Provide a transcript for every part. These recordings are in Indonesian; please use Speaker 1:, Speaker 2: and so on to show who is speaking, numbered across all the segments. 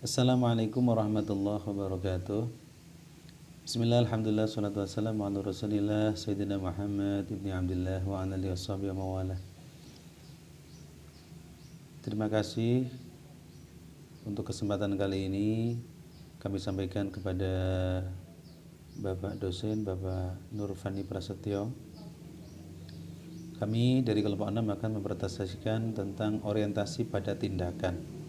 Speaker 1: Assalamualaikum warahmatullahi wabarakatuh. Bismillah, alhamdulillah, salatu wassalamu ala rasulillah Sayyidina Muhammad ibni Abdullah wa ala alihi washabihi wa mawalah. Terima kasih untuk kesempatan kali ini kami sampaikan kepada Bapak dosen, Bapak Nur Fani Prasetyo. Kami dari kelompok 6 akan mempresentasikan tentang orientasi pada tindakan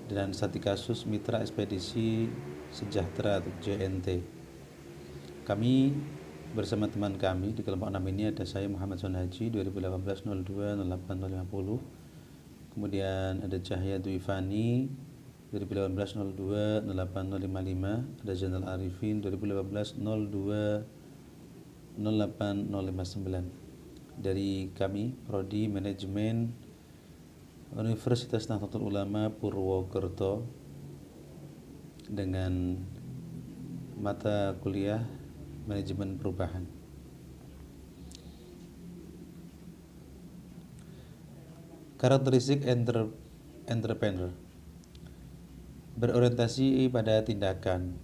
Speaker 1: dan studi kasus Mitra Ekspedisi Sejahtera atau JNT. Kami bersama teman kami di kelompok 6 ini ada saya Muhammad Sonhaji 2018-02-08-050. Kemudian ada Cahya Dwi Fani 2018-02-08055, ada Zainal Arifin 2018-02-08059. Dari kami Prodi Manajemen Universitas Nahdlatul Ulama Purwokerto dengan mata kuliah Manajemen Perubahan. Karakteristik entrepreneur berorientasi pada tindakan.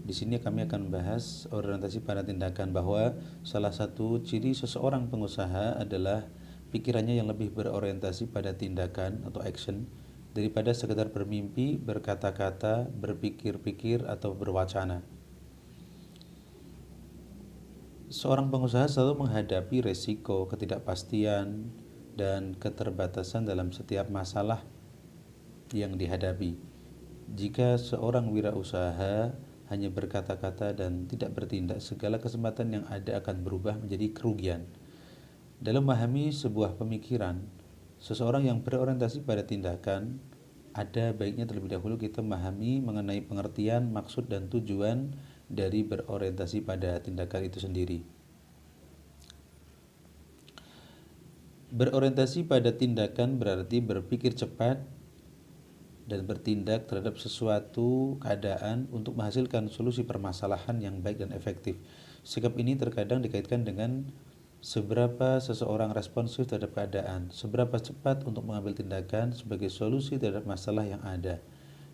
Speaker 1: Di sini kami akan membahas orientasi pada tindakan, bahwa salah satu ciri seseorang pengusaha adalah pikirannya yang lebih berorientasi pada tindakan atau action daripada sekedar bermimpi, berkata-kata, berpikir-pikir, atau berwacana. Seorang pengusaha selalu menghadapi resiko, ketidakpastian, dan keterbatasan dalam setiap masalah yang dihadapi. Jika seorang wirausaha hanya berkata-kata dan tidak bertindak, segala kesempatan yang ada akan berubah menjadi kerugian. Dalam memahami sebuah pemikiran, seseorang yang berorientasi pada tindakan, ada baiknya terlebih dahulu kita memahami mengenai pengertian, maksud, dan tujuan dari berorientasi pada tindakan itu sendiri. Berorientasi pada tindakan berarti berpikir cepat dan bertindak terhadap sesuatu keadaan untuk menghasilkan solusi permasalahan yang baik dan efektif. Sikap ini terkadang dikaitkan dengan seberapa seseorang responsif terhadap keadaan, seberapa cepat untuk mengambil tindakan sebagai solusi terhadap masalah yang ada,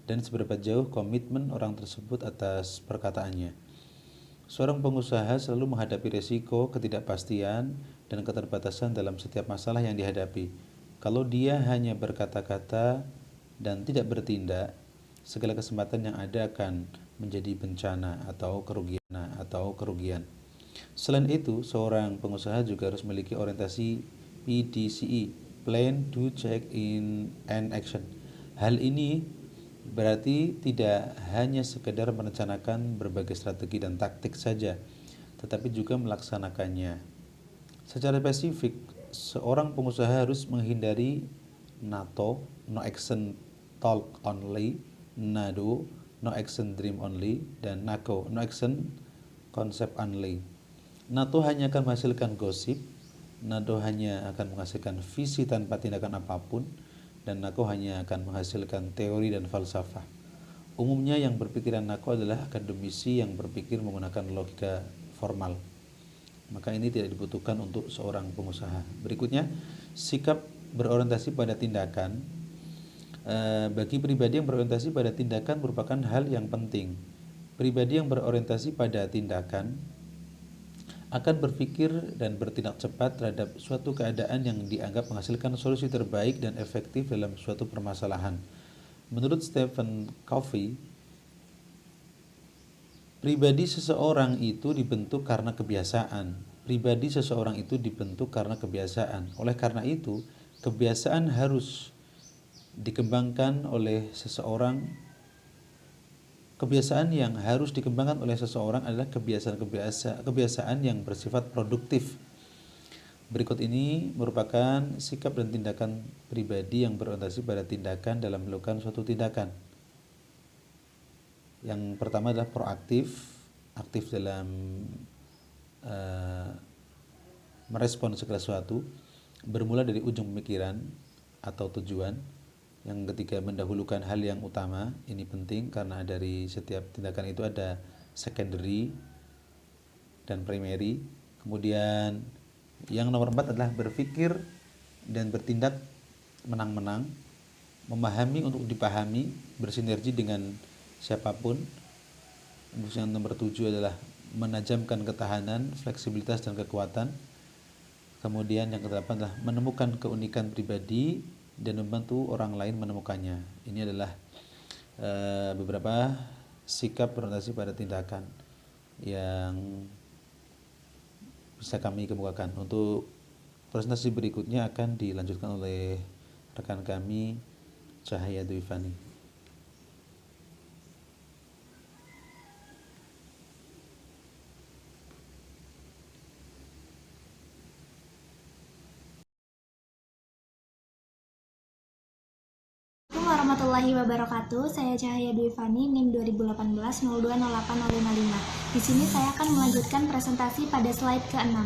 Speaker 1: dan seberapa jauh komitmen orang tersebut atas perkataannya. Seorang pengusaha selalu menghadapi risiko, ketidakpastian, dan keterbatasan dalam setiap masalah yang dihadapi. Kalau dia hanya berkata-kata dan tidak bertindak, segala kesempatan yang ada akan menjadi bencana atau kerugian. Selain itu, seorang pengusaha juga harus memiliki orientasi PDCE, Plan, Do, Check, In, and Action. Hal ini berarti tidak hanya sekedar merencanakan berbagai strategi dan taktik saja, tetapi juga melaksanakannya. Secara spesifik, seorang pengusaha harus menghindari NATO, No Action Talk Only, NADO, No Action Dream Only, dan NACO, No Action Concept Only. NATO hanya akan menghasilkan gosip, NATO hanya akan menghasilkan visi tanpa tindakan apapun, dan NATO hanya akan menghasilkan teori dan falsafah. Umumnya yang berpikiran NATO adalah akademisi yang berpikir menggunakan logika formal. Maka ini tidak dibutuhkan untuk seorang pengusaha. Berikutnya, sikap berorientasi pada tindakan. Bagi pribadi yang berorientasi pada tindakan merupakan hal yang penting. Pribadi yang berorientasi pada tindakan akan berpikir dan bertindak cepat terhadap suatu keadaan yang dianggap menghasilkan solusi terbaik dan efektif dalam suatu permasalahan. Menurut Stephen Covey, pribadi seseorang itu dibentuk karena kebiasaan. Oleh karena itu, kebiasaan harus dikembangkan oleh seseorang. Kebiasaan yang harus dikembangkan oleh seseorang adalah kebiasaan yang bersifat produktif. Berikut ini merupakan sikap dan tindakan pribadi yang berorientasi pada tindakan dalam melakukan suatu tindakan. Yang pertama adalah proaktif, aktif dalam merespon segala sesuatu, bermula dari ujung pemikiran atau tujuan. Yang ketiga, mendahulukan hal yang utama. Ini penting karena dari setiap tindakan itu ada secondary dan primary. Kemudian yang nomor 4 adalah berpikir dan bertindak menang-menang. memahami untuk dipahami, bersinergi dengan siapapun. Terus yang nomor 7 adalah menajamkan ketahanan, fleksibilitas dan kekuatan. Kemudian yang ke-8 adalah menemukan keunikan pribadi dan membantu orang lain menemukannya. Ini adalah beberapa sikap berorientasi pada tindakan yang bisa kami kemukakan. Untuk presentasi berikutnya akan dilanjutkan oleh rekan kami Cahaya Dwifani.
Speaker 2: Warahmatullahi wabarakatuh. Saya Cahaya Dwifani, NIM 2018-020855. Di sini saya akan melanjutkan presentasi pada slide ke-6.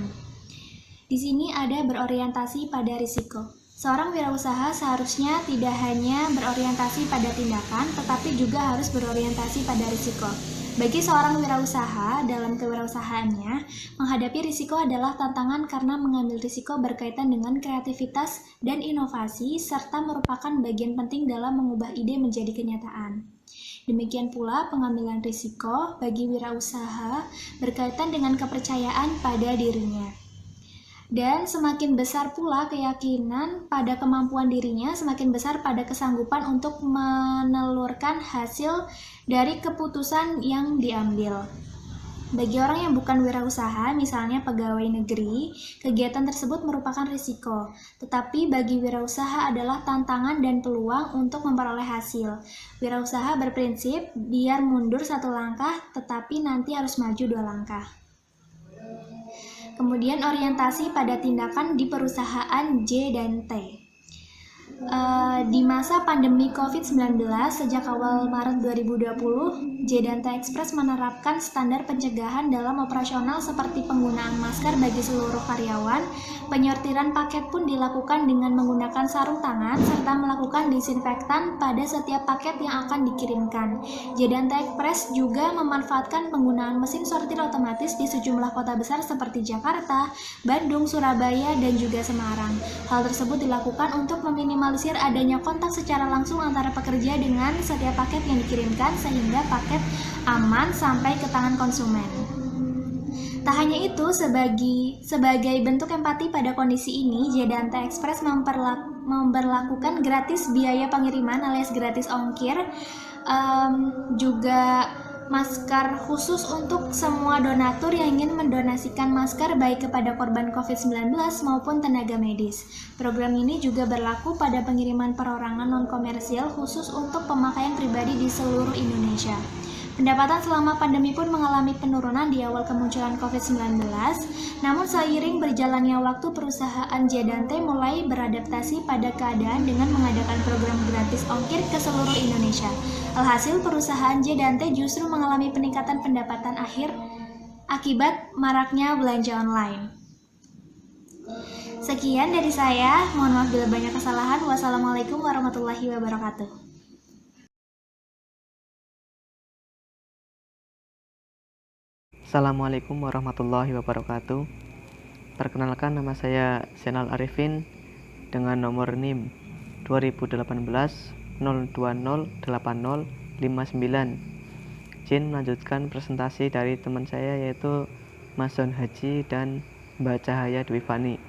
Speaker 2: Di sini ada berorientasi pada risiko. Seorang wirausaha seharusnya tidak hanya berorientasi pada tindakan, tetapi juga harus berorientasi pada risiko. Bagi seorang wirausaha, dalam kewirausahaannya, menghadapi risiko adalah tantangan karena mengambil risiko berkaitan dengan kreativitas dan inovasi, serta merupakan bagian penting dalam mengubah ide menjadi kenyataan. Demikian pula pengambilan risiko bagi wirausaha berkaitan dengan kepercayaan pada dirinya. Dan semakin besar pula keyakinan pada kemampuan dirinya, semakin besar pada kesanggupan untuk menelurkan hasil dari keputusan yang diambil. Bagi orang yang bukan wirausaha, misalnya pegawai negeri, kegiatan tersebut merupakan risiko. Tetapi bagi wirausaha adalah tantangan dan peluang untuk memperoleh hasil. Wirausaha berprinsip, biar mundur 1 langkah, tetapi nanti harus maju 2 langkah. Kemudian orientasi pada tindakan di perusahaan J dan T. Di masa pandemi COVID-19 sejak awal Maret 2020, J dan T Express menerapkan standar pencegahan dalam operasional seperti penggunaan masker bagi seluruh karyawan. Penyortiran paket pun dilakukan dengan menggunakan sarung tangan serta melakukan disinfektan pada setiap paket yang akan dikirimkan. J dan T Express juga memanfaatkan penggunaan mesin sortir otomatis di sejumlah kota besar seperti Jakarta, Bandung, Surabaya, dan juga Semarang. Hal tersebut dilakukan untuk meminimalisir adanya kontak secara langsung antara pekerja dengan setiap paket yang dikirimkan sehingga paket aman sampai ke tangan konsumen. Tak hanya itu, sebagai bentuk empati pada kondisi ini, J dan T Express memperlakukan gratis biaya pengiriman alias gratis ongkir, juga masker khusus untuk semua donatur yang ingin mendonasikan masker baik kepada korban COVID-19 maupun tenaga medis. Program ini juga berlaku pada pengiriman perorangan non-komersial khusus untuk pemakaian pribadi di seluruh Indonesia. Pendapatan selama pandemi pun mengalami penurunan di awal kemunculan COVID-19, namun seiring berjalannya waktu perusahaan J dan T mulai beradaptasi pada keadaan dengan mengadakan program gratis ongkir ke seluruh Indonesia. Alhasil perusahaan J dan T justru mengalami peningkatan pendapatan akhir akibat maraknya belanja online. Sekian dari saya, mohon maaf bila banyak kesalahan. Wassalamualaikum warahmatullahi wabarakatuh.
Speaker 3: Assalamualaikum warahmatullahi wabarakatuh. Perkenalkan, nama saya Zainal Arifin dengan nomor NIM 2018-0208059. Izin melanjutkan presentasi dari teman saya yaitu Mas Son Haji dan Mbak Cahaya Dwifani.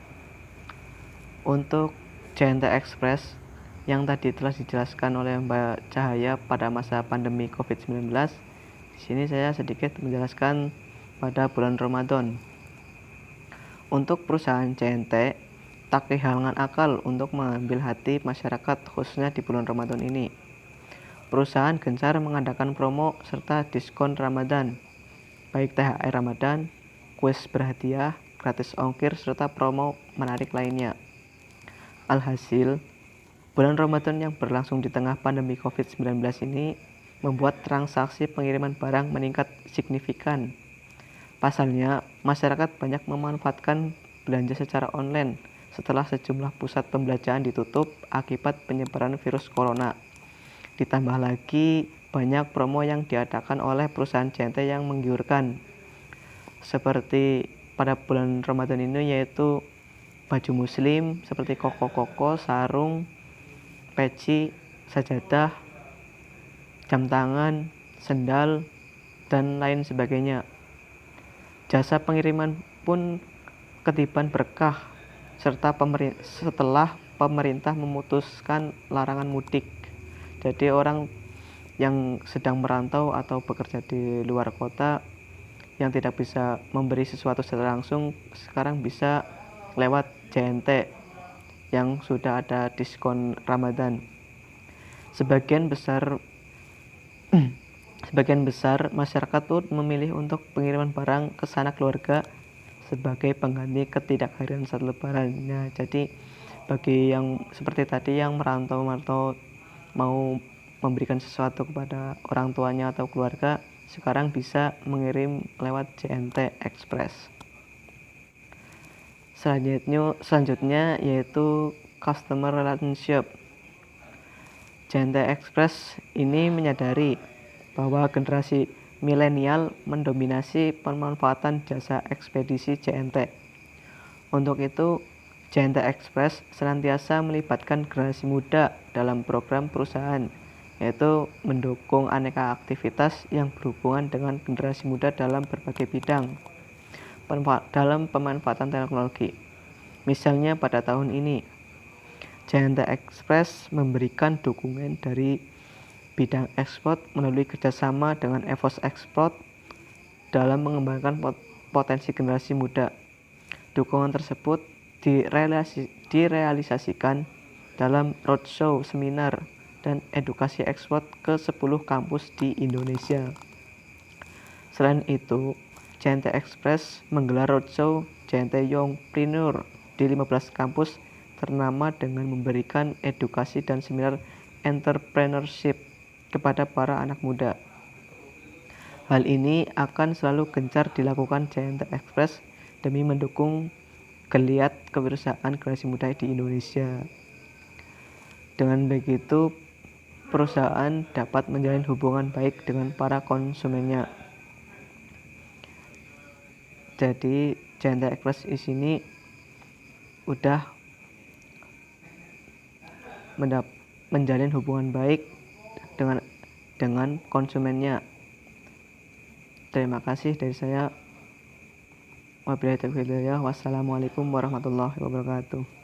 Speaker 3: Untuk JNT Express yang tadi telah dijelaskan oleh Mbak Cahaya pada masa pandemi COVID-19, di sini saya sedikit menjelaskan pada bulan Ramadan. Untuk perusahaan JNT, tak kehilangan akal untuk mengambil hati masyarakat khususnya di bulan Ramadan ini. Perusahaan gencar mengadakan promo serta diskon Ramadan, baik THR Ramadan, kuis berhadiah, gratis ongkir, serta promo menarik lainnya. Alhasil, bulan Ramadan yang berlangsung di tengah pandemi COVID-19 ini membuat transaksi pengiriman barang meningkat signifikan. Pasalnya, masyarakat banyak memanfaatkan belanja secara online setelah sejumlah pusat pembelanjaan ditutup akibat penyebaran virus corona. Ditambah lagi banyak promo yang diadakan oleh perusahaan JNT yang menggiurkan. Seperti pada bulan Ramadan ini yaitu baju muslim seperti koko-koko, sarung, peci, sajadah, jam tangan, sendal, dan lain sebagainya. Jasa pengiriman pun ketiban berkah setelah pemerintah memutuskan larangan mudik. Jadi orang yang sedang merantau atau bekerja di luar kota yang tidak bisa memberi sesuatu secara langsung sekarang bisa lewat JNT yang sudah ada diskon Ramadan. Sebagian besar masyarakat tuh memilih untuk pengiriman barang ke sanak keluarga sebagai pengganti ketidakhadiran saat lebarannya. Jadi bagi yang seperti tadi yang merantau mau memberikan sesuatu kepada orang tuanya atau keluarga, sekarang bisa mengirim lewat JNT Express. Selanjutnya yaitu Customer Relationship. JNT Express ini menyadari bahwa generasi milenial mendominasi pemanfaatan jasa ekspedisi JNT. Untuk itu, JNT Express senantiasa melibatkan generasi muda dalam program perusahaan, yaitu mendukung aneka aktivitas yang berhubungan dengan generasi muda dalam berbagai bidang dalam pemanfaatan teknologi. Misalnya pada tahun ini, JNT Express memberikan dukungan dari bidang ekspor melalui kerjasama dengan EVOS Export dalam mengembangkan potensi generasi muda. Dukungan tersebut direalisasikan dalam roadshow, seminar, dan edukasi ekspor ke 10 kampus di Indonesia. Selain itu, JNT Express menggelar roadshow JNT Youngpreneur di 15 kampus ternama dengan memberikan edukasi dan seminar entrepreneurship kepada para anak muda. Hal ini akan selalu gencar dilakukan JNT Express demi mendukung geliat kewirausahaan generasi muda di Indonesia. Dengan begitu, perusahaan dapat menjalin hubungan baik dengan para konsumennya. Jadi JNT Express di sini udah menjalin hubungan baik dengan konsumennya. Terima kasih dari saya. Wabillahi taufiq wal hidayah. Wassalamualaikum warahmatullahi wabarakatuh.